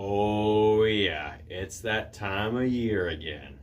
Oh yeah, it's that time of year again.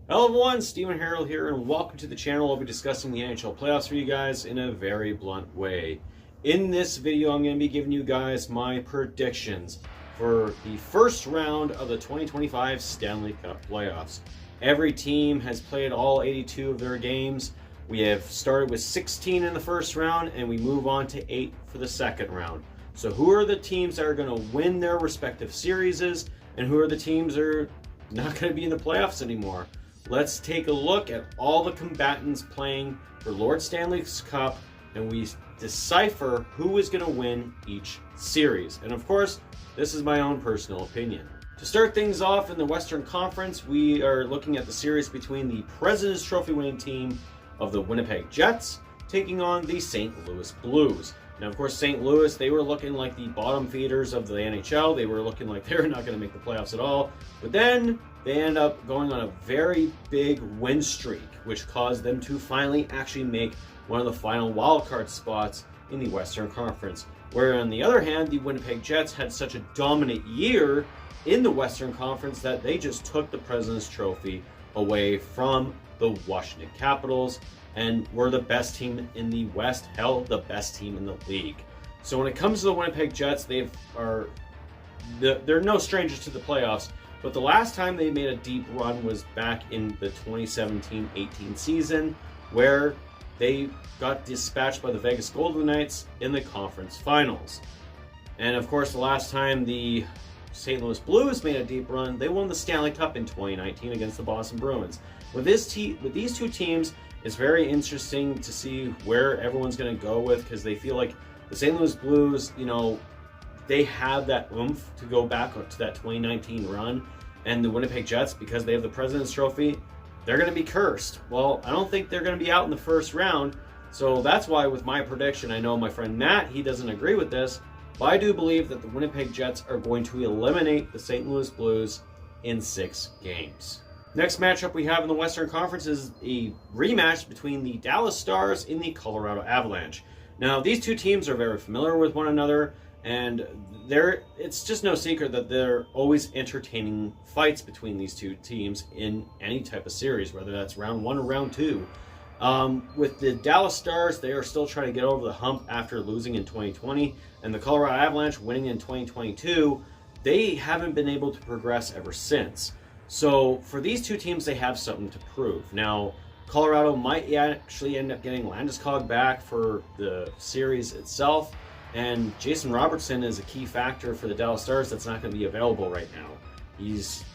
Hello everyone, Steven Harrold here, and welcome to the channel. I'll be discussing the NHL Playoffs for you guys in a very blunt way. In this video, I'm going to be giving you guys my predictions for the first round of the 2025 Stanley Cup Playoffs. Every team has played all 82 of their games. We have started with 16 in the first round, and we move on to 8 for the second round. So who are the teams that are going to win their respective series, and who are the teams that are not going to be in the playoffs anymore? Let's take a look at all the combatants playing for Lord Stanley's Cup, and we decipher who is going to win each series. And of course, this is my own personal opinion. To start things off in the Western Conference, we are looking at the series between the President's Trophy winning team of the Winnipeg Jets taking on the St. Louis Blues. Now, of course, St. Louis, they were looking like the bottom feeders of the NHL. They were looking like they were not going to make the playoffs at all. But then they end up going on a very big win streak, which caused them to finally actually make one of the final wildcard spots in the Western Conference. Where on the other hand, the Winnipeg Jets had such a dominant year in the Western Conference that they just took the President's Trophy away from the Washington Capitals and were the best team in the West, hell, the best team in the league. So when it comes to the Winnipeg Jets, they're no strangers to the playoffs. But the last time they made a deep run was back in the 2017-18 season, where they got dispatched by the Vegas Golden Knights in the conference finals. And of course, the last time the St. Louis Blues made a deep run, they won the Stanley Cup in 2019 against the Boston Bruins. With these two teams, it's very interesting to see where everyone's going to go with, because they feel like the St. Louis Blues, they have that oomph to go back to that 2019 run, and the Winnipeg Jets, because they have the President's Trophy, they're going to be cursed. Well, I don't think they're going to be out in the first round, so that's why with my prediction, I know my friend Matt, he doesn't agree with this, but I do believe that the Winnipeg Jets are going to eliminate the St. Louis Blues in 6 games. Next matchup we have in the Western Conference is a rematch between the Dallas Stars and the Colorado Avalanche. Now, these two teams are very familiar with one another, and it's just no secret that there are always entertaining fights between these two teams in any type of series, whether that's round 1 or round 2. With the Dallas Stars, they are still trying to get over the hump after losing in 2020, and the Colorado Avalanche winning in 2022, they haven't been able to progress ever since. So for these two teams, they have something to prove. Now, Colorado might actually end up getting Landeskog back for the series itself, and Jason Robertson is a key factor for the Dallas Stars that's not going to be available right now. He's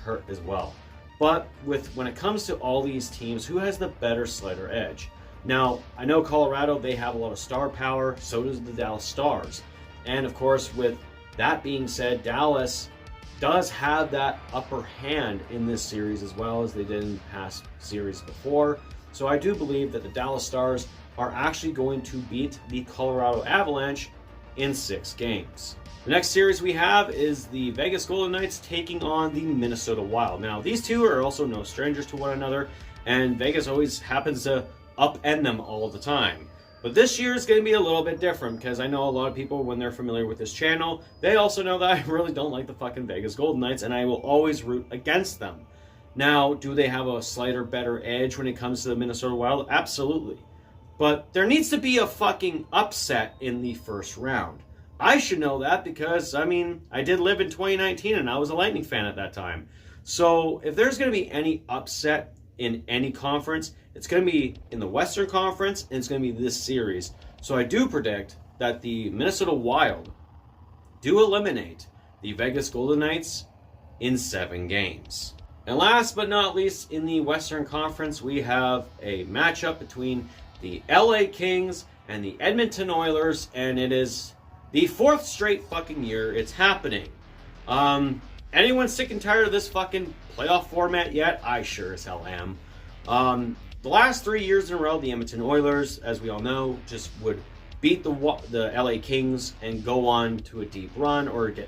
hurt as well. But when it comes to all these teams, who has the better slider edge? Now, I know Colorado, they have a lot of star power, so does the Dallas Stars. And of course, with that being said, Dallas does have that upper hand in this series as well as they did in past series before. So I do believe that the Dallas Stars are actually going to beat the Colorado Avalanche in 6 games. The next series we have is the Vegas Golden Knights taking on the Minnesota Wild. Now, these two are also no strangers to one another, and Vegas always happens to upend them all the time. But this year is going to be a little bit different, because I know a lot of people, when they're familiar with this channel, they also know that I really don't like the fucking Vegas Golden Knights, and I will always root against them. Now, do they have a slighter better edge when it comes to the Minnesota Wild? Absolutely. But there needs to be a fucking upset in the first round. I should know that because, I did live in 2019 and I was a Lightning fan at that time. So if there's going to be any upset in any conference, it's going to be in the Western Conference, and it's going to be this series. So I do predict that the Minnesota Wild do eliminate the Vegas Golden Knights in 7 games. And last but not least, in the Western Conference, we have a matchup between the LA Kings and the Edmonton Oilers, and it is the 4th straight fucking year it's happening. Anyone sick and tired of this fucking playoff format yet? I sure as hell am. The last 3 years in a row, the Edmonton Oilers, as we all know, just would beat the LA Kings and go on to a deep run, or they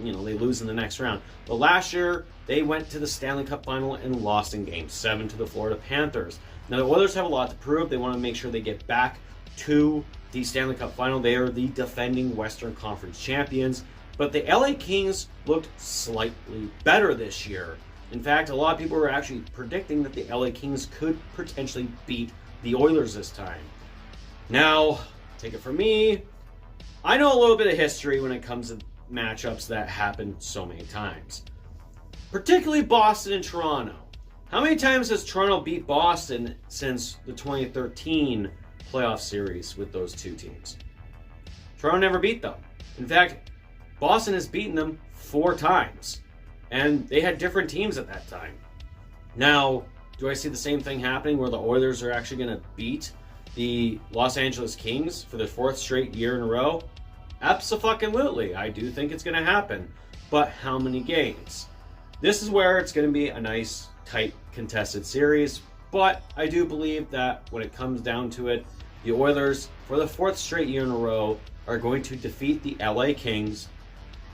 lose in the next round. But last year, they went to the Stanley Cup final and lost in Game 7 to the Florida Panthers. Now, the Oilers have a lot to prove. They want to make sure they get back to the Stanley Cup final. They are the defending Western Conference champions. But the LA Kings looked slightly better this year. In fact, a lot of people were actually predicting that the LA Kings could potentially beat the Oilers this time. Now, take it from me, I know a little bit of history when it comes to matchups that happen so many times. Particularly Boston and Toronto. How many times has Toronto beat Boston since the 2013 playoff series with those two teams? Toronto never beat them. In fact, Boston has beaten them 4 times. And they had different teams at that time. Now, do I see the same thing happening where the Oilers are actually going to beat the Los Angeles Kings for the 4th straight year in a row? Abso-fucking-lutely. I do think it's going to happen. But how many games? This is where it's going to be a nice, tight, contested series. But I do believe that when it comes down to it, the Oilers, for the 4th straight year in a row, are going to defeat the LA Kings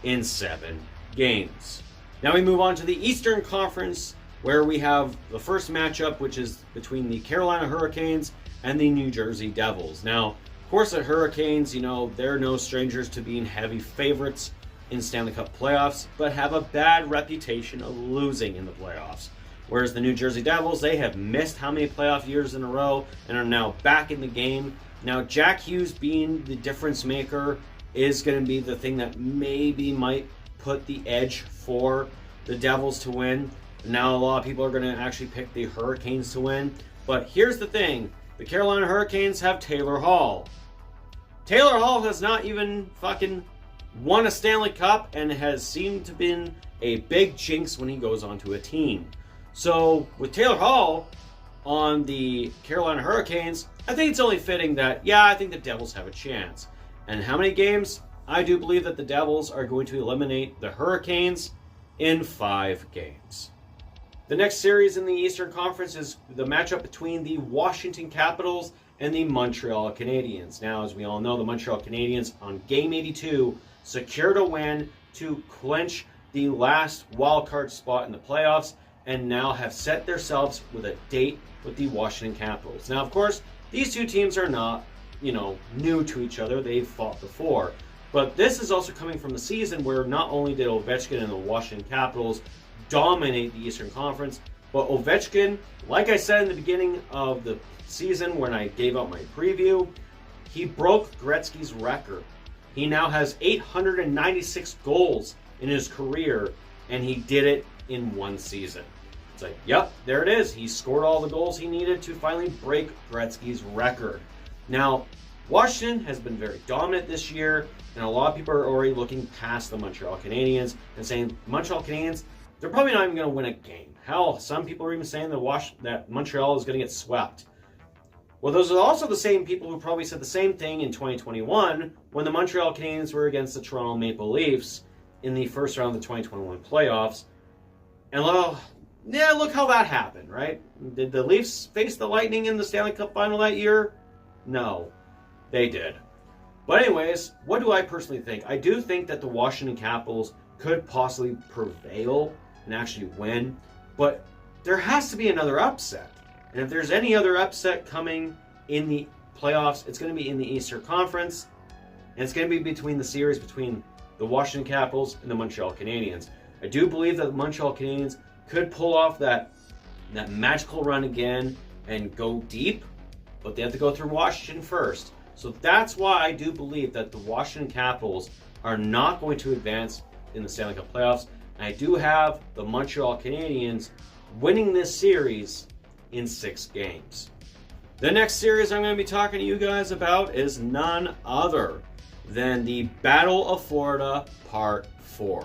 in 7 games. Now we move on to the Eastern Conference, where we have the first matchup, which is between the Carolina Hurricanes and the New Jersey Devils. Now, of course, the Hurricanes, they're no strangers to being heavy favorites in Stanley Cup playoffs, but have a bad reputation of losing in the playoffs. Whereas the New Jersey Devils, they have missed how many playoff years in a row and are now back in the game. Now, Jack Hughes being the difference maker is going to be the thing that maybe might put the edge for the Devils to win. Now a lot of people are going to actually pick the Hurricanes to win. But here's the thing. The Carolina Hurricanes have Taylor Hall. Taylor Hall has not even fucking won a Stanley Cup and has seemed to have been a big jinx when he goes onto a team. So with Taylor Hall on the Carolina Hurricanes, I think it's only fitting that, I think the Devils have a chance. And how many games? I do believe that the Devils are going to eliminate the Hurricanes in 5 games. The next series in the Eastern Conference is the matchup between the Washington Capitals and the Montreal Canadiens. Now, as we all know, the Montreal Canadiens on Game 82 secured a win to clinch the last wildcard spot in the playoffs and now have set themselves with a date with the Washington Capitals. Now, of course, these two teams are not new to each other. They've fought before. But this is also coming from the season where not only did Ovechkin and the Washington Capitals dominate the Eastern Conference, but Ovechkin, like I said in the beginning of the season when I gave out my preview, he broke Gretzky's record. He now has 896 goals in his career, and he did it in 1 season. It's like, yep, there it is. He scored all the goals he needed to finally break Gretzky's record. Now, Washington has been very dominant this year, and a lot of people are already looking past the Montreal Canadiens and saying, Montreal Canadiens, they're probably not even going to win a game. Hell, some people are even saying that Montreal is going to get swept. Well, those are also the same people who probably said the same thing in 2021 when the Montreal Canadiens were against the Toronto Maple Leafs in the first round of the 2021 playoffs. And look how that happened, right? Did the Leafs face the Lightning in the Stanley Cup final that year? No, they did. But anyways, what do I personally think? I do think that the Washington Capitals could possibly prevail and actually win, but there has to be another upset. And if there's any other upset coming in the playoffs, it's going to be in the Eastern Conference, and it's going to be between the series between the Washington Capitals and the Montreal Canadiens. I do believe that the Montreal Canadiens could pull off that magical run again and go deep, but they have to go through Washington first. So that's why I do believe that the Washington Capitals are not going to advance in the Stanley Cup playoffs. And I do have the Montreal Canadiens winning this series in 6 games. The next series I'm going to be talking to you guys about is none other than the Battle of Florida Part 4.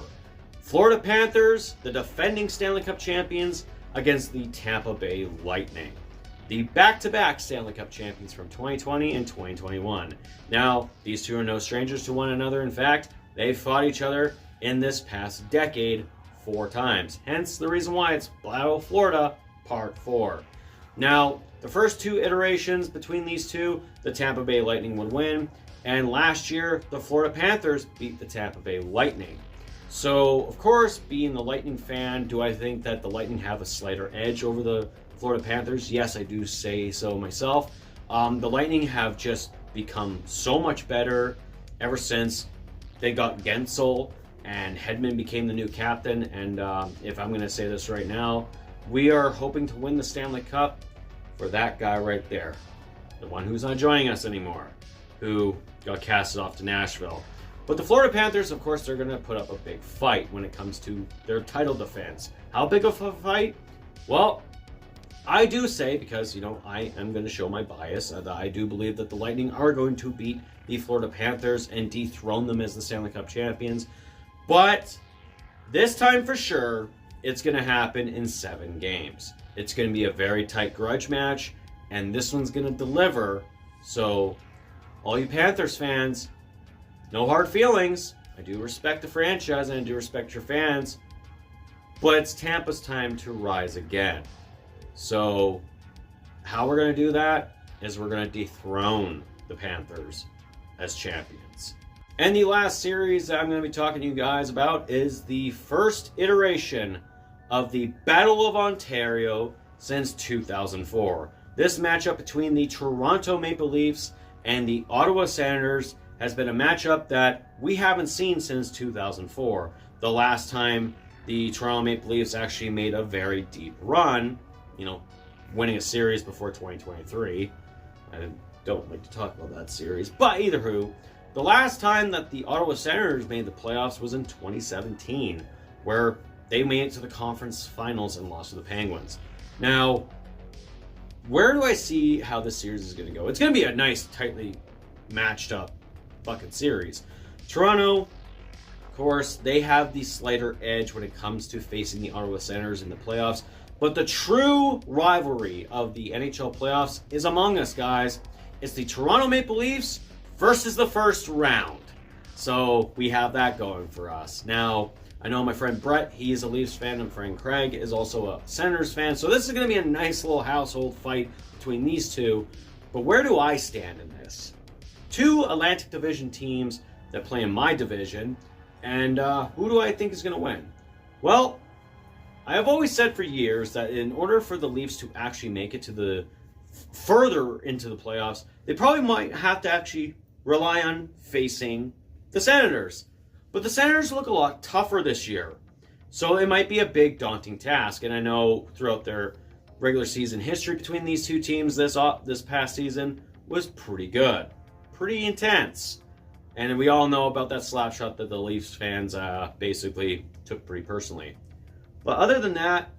Florida Panthers, the defending Stanley Cup champions, against the Tampa Bay Lightning, the back-to-back Stanley Cup champions from 2020 and 2021. Now, these two are no strangers to one another. In fact, they've fought each other in this past decade 4 times. Hence the reason why it's Battle of Florida Part 4. Now, the first 2 iterations between these two, the Tampa Bay Lightning would win, and last year the Florida Panthers beat the Tampa Bay Lightning. So, of course, being the Lightning fan, do I think that the Lightning have a slighter edge over the Florida Panthers? Yes, I do say so myself. The Lightning have just become so much better ever since they got Gensel and Hedman became the new captain. And if I'm going to say this right now, we are hoping to win the Stanley Cup for that guy right there. The one who's not joining us anymore, who got casted off to Nashville. But the Florida Panthers, of course, they're going to put up a big fight when it comes to their title defense. How big of a fight? Well, I do say, because, I am going to show my bias, that I do believe that the Lightning are going to beat the Florida Panthers and dethrone them as the Stanley Cup champions. But this time for sure, it's going to happen in 7 games. It's going to be a very tight grudge match, and this one's going to deliver. So, all you Panthers fans, no hard feelings. I do respect the franchise, and I do respect your fans. But it's Tampa's time to rise again. So, how we're going to do that is we're going to dethrone the Panthers as champions. And the last series that I'm going to be talking to you guys about is the first iteration of the Battle of Ontario since 2004. This matchup between the Toronto Maple Leafs and the Ottawa Senators has been a matchup that we haven't seen since 2004. The last time the Toronto Maple Leafs actually made a very deep run, winning a series before 2023. I don't like to talk about that series, but either who, the last time that the Ottawa Senators made the playoffs was in 2017, where they made it to the conference finals and lost to the Penguins. Now, where do I see how this series is going to go? It's going to be a nice, tightly matched up fucking series. Toronto, of course, they have the slighter edge when it comes to facing the Ottawa Senators in the playoffs. But the true rivalry of the NHL playoffs is among us, guys. It's the Toronto Maple Leafs versus the first round. So we have that going for us. Now, I know my friend Brett, he is a Leafs fan, and my friend Craig is also a Senators fan. So this is going to be a nice little household fight between these two. But where do I stand in this? 2 Atlantic Division teams that play in my division. And who do I think is going to win? Well, I have always said for years that in order for the Leafs to actually make it to the further into the playoffs, they probably might have to actually rely on facing the Senators. But the Senators look a lot tougher this year. So it might be a big, daunting task. And I know throughout their regular season history between these two teams this past season was pretty good. Pretty intense. And we all know about that slap shot that the Leafs fans basically took pretty personally. But other than that,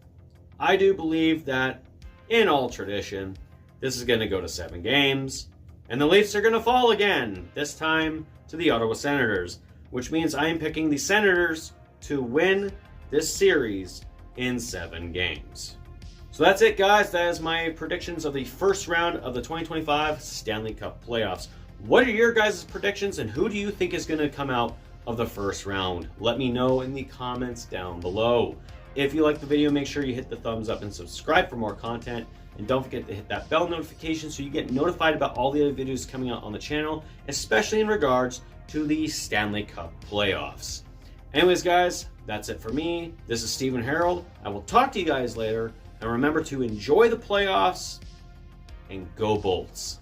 I do believe that, in all tradition, this is going to go to 7 games. And the Leafs are going to fall again, this time to the Ottawa Senators. Which means I am picking the Senators to win this series in 7 games. So that's it, guys. That is my predictions of the first round of the 2025 Stanley Cup Playoffs. What are your guys' predictions, and who do you think is going to come out of the first round? Let me know in the comments down below. If you like the video, make sure you hit the thumbs up and subscribe for more content. And don't forget to hit that bell notification so you get notified about all the other videos coming out on the channel, especially in regards to the Stanley Cup Playoffs. Anyways, guys, that's it for me. This is Steven Harrold. I will talk to you guys later. And remember to enjoy the playoffs and go Bolts.